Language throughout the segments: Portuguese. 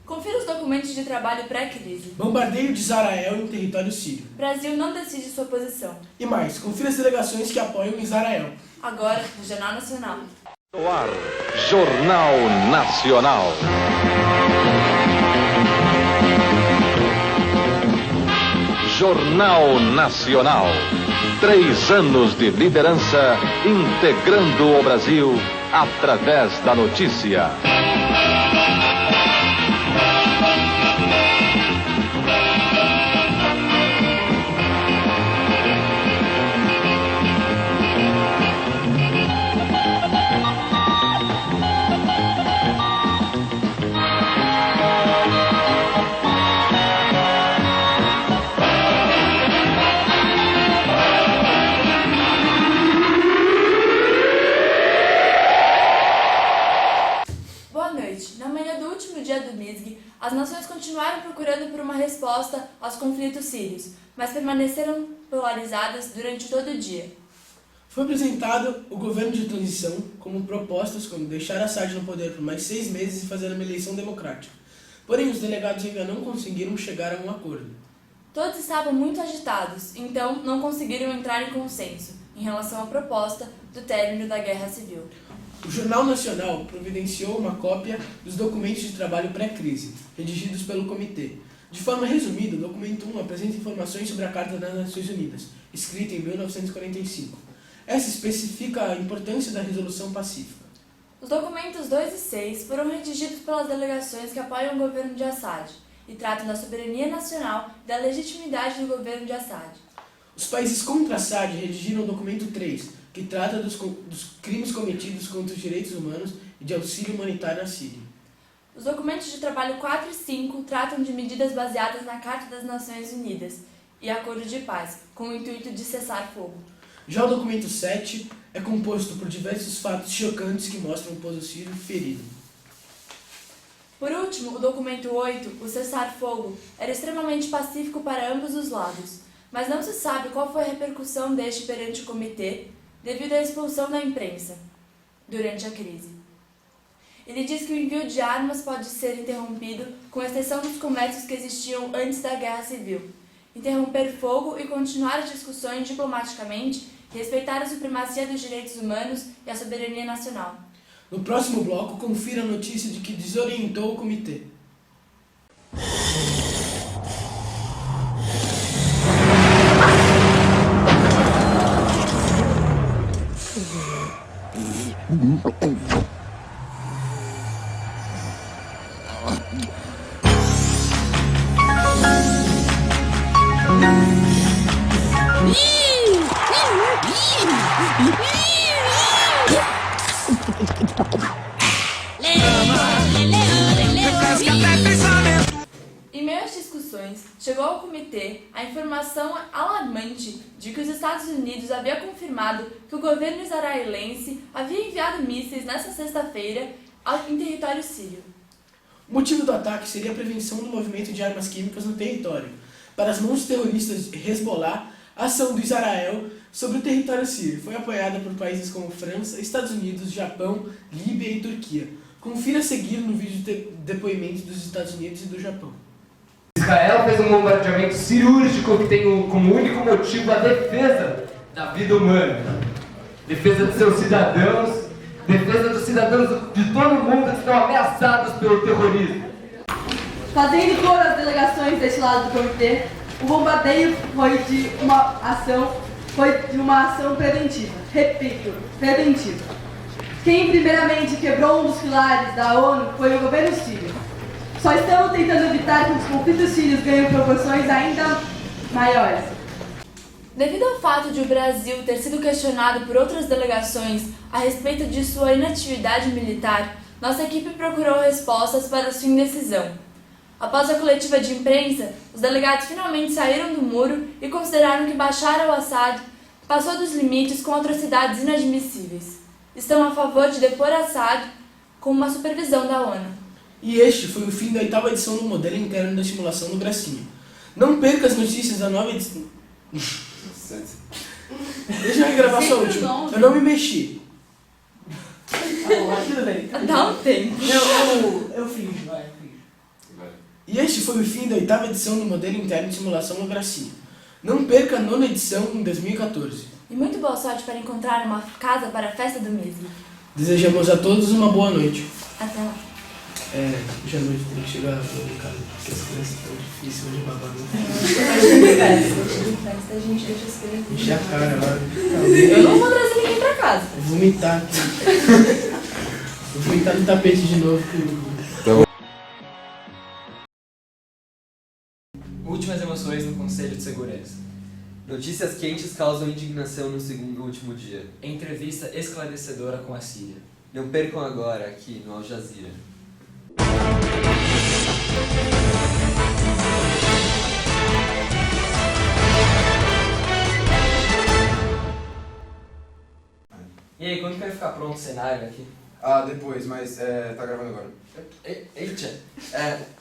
Confira os documentos de trabalho pré-crise. Bombardeio de Israel em território sírio. Brasil não decide sua posição. E mais, confira as delegações que apoiam Israel. Agora, no Jornal Nacional. No ar, Jornal Nacional. Jornal Nacional. 3 anos de liderança, integrando o Brasil através da notícia. Na manhã do último dia do MISG, as nações continuaram procurando por uma resposta aos conflitos sírios, mas permaneceram polarizadas durante todo o dia. Foi apresentado o governo de transição como propostas como deixar Assad no poder por mais 6 meses e fazer uma eleição democrática. Porém, os delegados ainda não conseguiram chegar a um acordo. Todos estavam muito agitados, então não conseguiram entrar em consenso em relação à proposta do término da Guerra Civil. O Jornal Nacional providenciou uma cópia dos documentos de trabalho pré-crise, redigidos pelo Comitê. De forma resumida, o documento 1 apresenta informações sobre a Carta das Nações Unidas, escrita em 1945. Essa especifica a importância da resolução pacífica. Os documentos 2 e 6 foram redigidos pelas delegações que apoiam o governo de Assad e tratam da soberania nacional e da legitimidade do governo de Assad. Os países contra Assad redigiram o documento 3, que trata dos crimes cometidos contra os direitos humanos e de auxílio humanitário à Síria. Os documentos de trabalho 4 e 5 tratam de medidas baseadas na Carta das Nações Unidas e Acordo de Paz, com o intuito de cessar fogo. Já o documento 7 é composto por diversos fatos chocantes que mostram o povo sírio ferido. Por último, o documento 8, o cessar-fogo, era extremamente pacífico para ambos os lados, mas não se sabe qual foi a repercussão deste perante o comitê, devido à expulsão da imprensa durante a crise. Ele diz que o envio de armas pode ser interrompido com exceção dos comércios que existiam antes da Guerra Civil, interromper fogo e continuar as discussões diplomaticamente, respeitar a supremacia dos direitos humanos e a soberania nacional. No próximo bloco, confira a notícia de que desorientou o comitê. Em meio às discussões, chegou ao comitê a informação alarmante de que os Estados Unidos havia confirmado que o governo israelense havia enviado mísseis nesta sexta-feira em território sírio. O motivo do ataque seria a prevenção do movimento de armas químicas no território, para as mãos terroristas de Hezbollah. A ação do Israel sobre o território sírio foi apoiada por países como França, Estados Unidos, Japão, Líbia e Turquia. Confira a seguir no vídeo de depoimento dos Estados Unidos e do Japão. Israel fez um bombardeamento cirúrgico que tem como único motivo a defesa da vida humana, defesa de seus cidadãos, defesa dos cidadãos de todo o mundo que estão ameaçados pelo terrorismo. Fazendo todas as delegações deste lado do comitê, o bombardeio foi de uma ação preventiva. Repito, preventiva. Quem primeiramente quebrou um dos pilares da ONU foi o governo sírio. Só estamos tentando evitar que os conflitos sírios ganhem proporções ainda maiores. Devido ao fato de o Brasil ter sido questionado por outras delegações a respeito de sua inatividade militar, nossa equipe procurou respostas para sua indecisão. Após a coletiva de imprensa, os delegados finalmente saíram do muro e consideraram que Bashar al-Assad passou dos limites com atrocidades inadmissíveis. Estão a favor de depor Assad com uma supervisão da ONU. E este foi o fim da 8ª edição do modelo interno da simulação do Bracinho. Não perca as notícias da 9ª edição. Deixa eu gravar só a última. Eu não me mexi. Tudo bem. Dá um tempo. Eu finjo, vai. foi o fim da 8ª edição do Modelo Interno de Simulação Holacracia. Não perca a 9ª edição em 2014. E muito boa sorte para encontrar uma casa para a festa do MISG. Desejamos a todos uma boa noite. Até lá. Hoje à noite tem que chegar em casa, porque as crianças estão difíceis hoje babado. Hoje de festa, a gente deixa as crianças. Encher a cara agora. Eu não vou trazer ninguém pra casa. Vou vomitar aqui. Vou vomitar no tapete de novo. Últimas emoções no Conselho de Segurança. Notícias quentes causam indignação no segundo e último dia. Entrevista esclarecedora com a Síria. Não percam agora, aqui no Al Jazeera. E aí, quando que vai ficar pronto o cenário aqui? Ah, depois, mas tá gravando agora. Eita!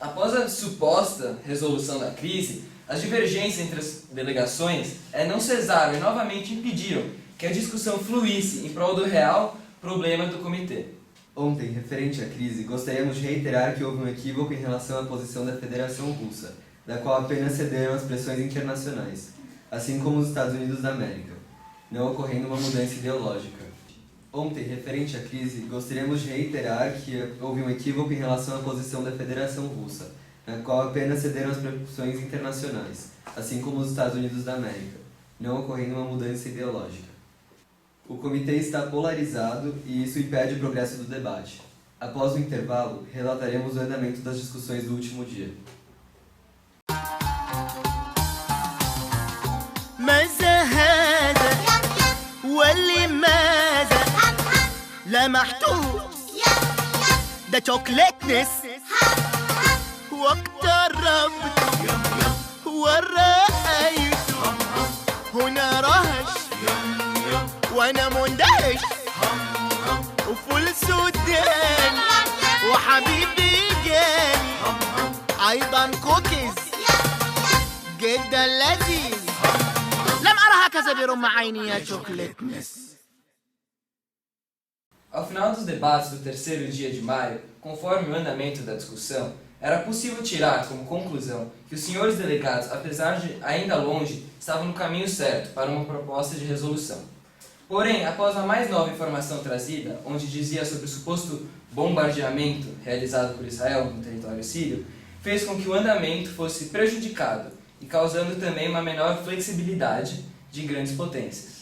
Após a suposta resolução da crise, as divergências entre as delegações não cesaram e novamente impediram que a discussão fluísse em prol do real problema do comitê. Ontem, referente à crise, gostaríamos de reiterar que houve um equívoco em relação à posição da Federação Russa, da qual apenas cederam às pressões internacionais, assim como os Estados Unidos da América, não ocorrendo uma mudança ideológica. Ontem, referente à crise, gostaríamos de reiterar que houve um equívoco em relação à posição da Federação Russa, na qual apenas cederam às pressões internacionais, assim como os Estados Unidos da América, não ocorrendo uma mudança ideológica. O comitê está polarizado e isso impede o progresso do debate. Após o intervalo, relataremos o andamento das discussões do último dia. ماذا هذا ولماذا لمحته ده شوكليتنس واقتربت ورأيت هنا رهش وانا مندهش وفول سوداني وحبيبي جاني ايضا كوكيز جدا لذيذ لم ارى هكذا برم عيني يا شوكليتنس. Ao final dos debates do terceiro dia de maio, conforme o andamento da discussão, era possível tirar como conclusão que os senhores delegados, apesar de ainda longe, estavam no caminho certo para uma proposta de resolução. Porém, após a mais nova informação trazida, onde dizia sobre o suposto bombardeamento realizado por Israel no território sírio, fez com que o andamento fosse prejudicado e causando também uma menor flexibilidade de grandes potências.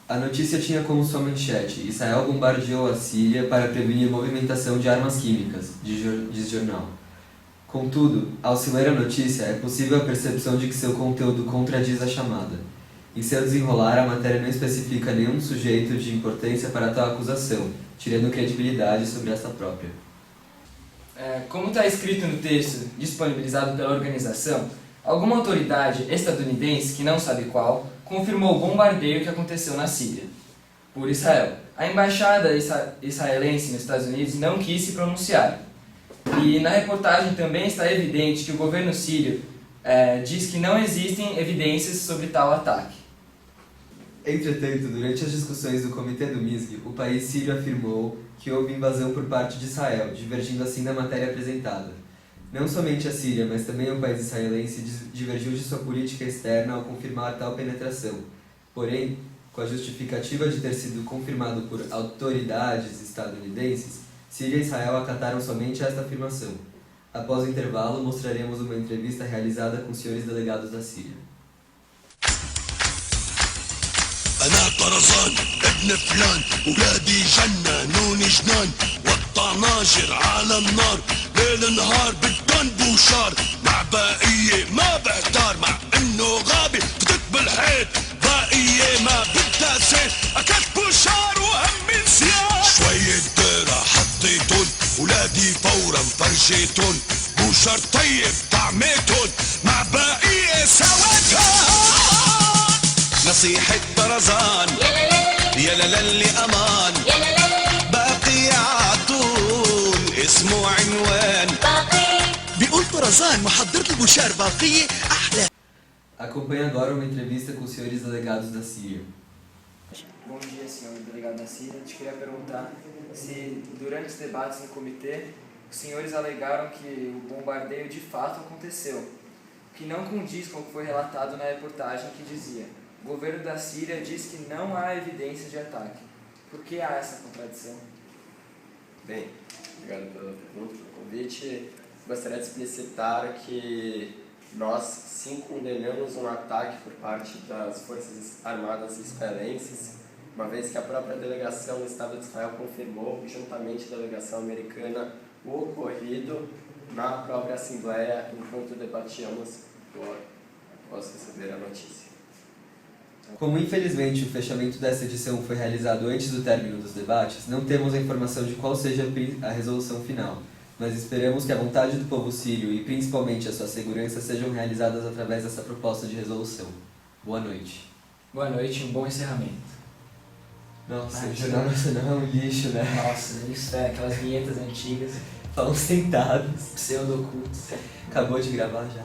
A notícia tinha como sua manchete: Israel bombardeou a Síria para prevenir movimentação de armas químicas, diz jornal. Contudo, ao se ler a notícia, é possível a percepção de que seu conteúdo contradiz a chamada. Em seu desenrolar, a matéria não especifica nenhum sujeito de importância para tal acusação, tirando credibilidade sobre essa própria. Como está escrito no texto disponibilizado pela organização, alguma autoridade estadunidense, que não sabe qual, confirmou o bombardeio que aconteceu na Síria por Israel. A embaixada israelense nos Estados Unidos não quis se pronunciar. E na reportagem também está evidente que o governo sírio diz que não existem evidências sobre tal ataque. Entretanto, durante as discussões do Comitê do MISG, o país sírio afirmou que houve invasão por parte de Israel, divergindo assim da matéria apresentada. Não somente a Síria, mas também o país israelense divergiu de sua política externa ao confirmar tal penetração. Porém, com a justificativa de ter sido confirmado por autoridades estadunidenses, Síria e Israel acataram somente esta afirmação. Após o intervalo, mostraremos uma entrevista realizada com os senhores delegados da Síria. أنا طرزان ابن فلان ولادي جننوني جنان والطناجر على النار ليل نهار بدن بوشار مع بقية ما بحتار مع انه غابي فتت بالحيط بقية ما بدها زيت اكلت بوشار وهم نسيان شوية ديرة حطيتون ولادي فورا فرجيتون بوشار طيب طعميتون مع بقية سويتها نصيحة طرزان يا للي أمان باقي عطول اسمه عنوان بيقول طرزان محضر لي بوشار باقية أحلى. Acompanhe agora uma entrevista com os senhores delegados da Síria. Bom dia, senhor delegado da Síria. A gente queria perguntar se, durante os debates no comitê, Os senhores alegaram que o bombardeio de fato aconteceu, o que não condiz com o que foi relatado na reportagem que dizia: o governo da Síria diz que não há evidência de ataque. Por que há essa contradição? Bem, obrigado pela pergunta, pelo convite. Gostaria de explicitar que nós sim condenamos um ataque por parte das Forças Armadas israelenses, uma vez que a própria delegação do Estado de Israel confirmou, juntamente à delegação americana, o ocorrido na própria Assembleia enquanto debatíamos. Posso receber a notícia. Como infelizmente o fechamento dessa edição foi realizado antes do término dos debates, não temos a informação de qual seja a resolução final, mas esperamos que a vontade do povo sírio e principalmente a sua segurança sejam realizadas através dessa proposta de resolução. Boa noite. Boa noite e um bom encerramento. Nossa, o Jornal Nacional é um lixo, né? Nossa, isso é aquelas vinhetas antigas, Falam sentados. pseudo-ocultos. Acabou de gravar já.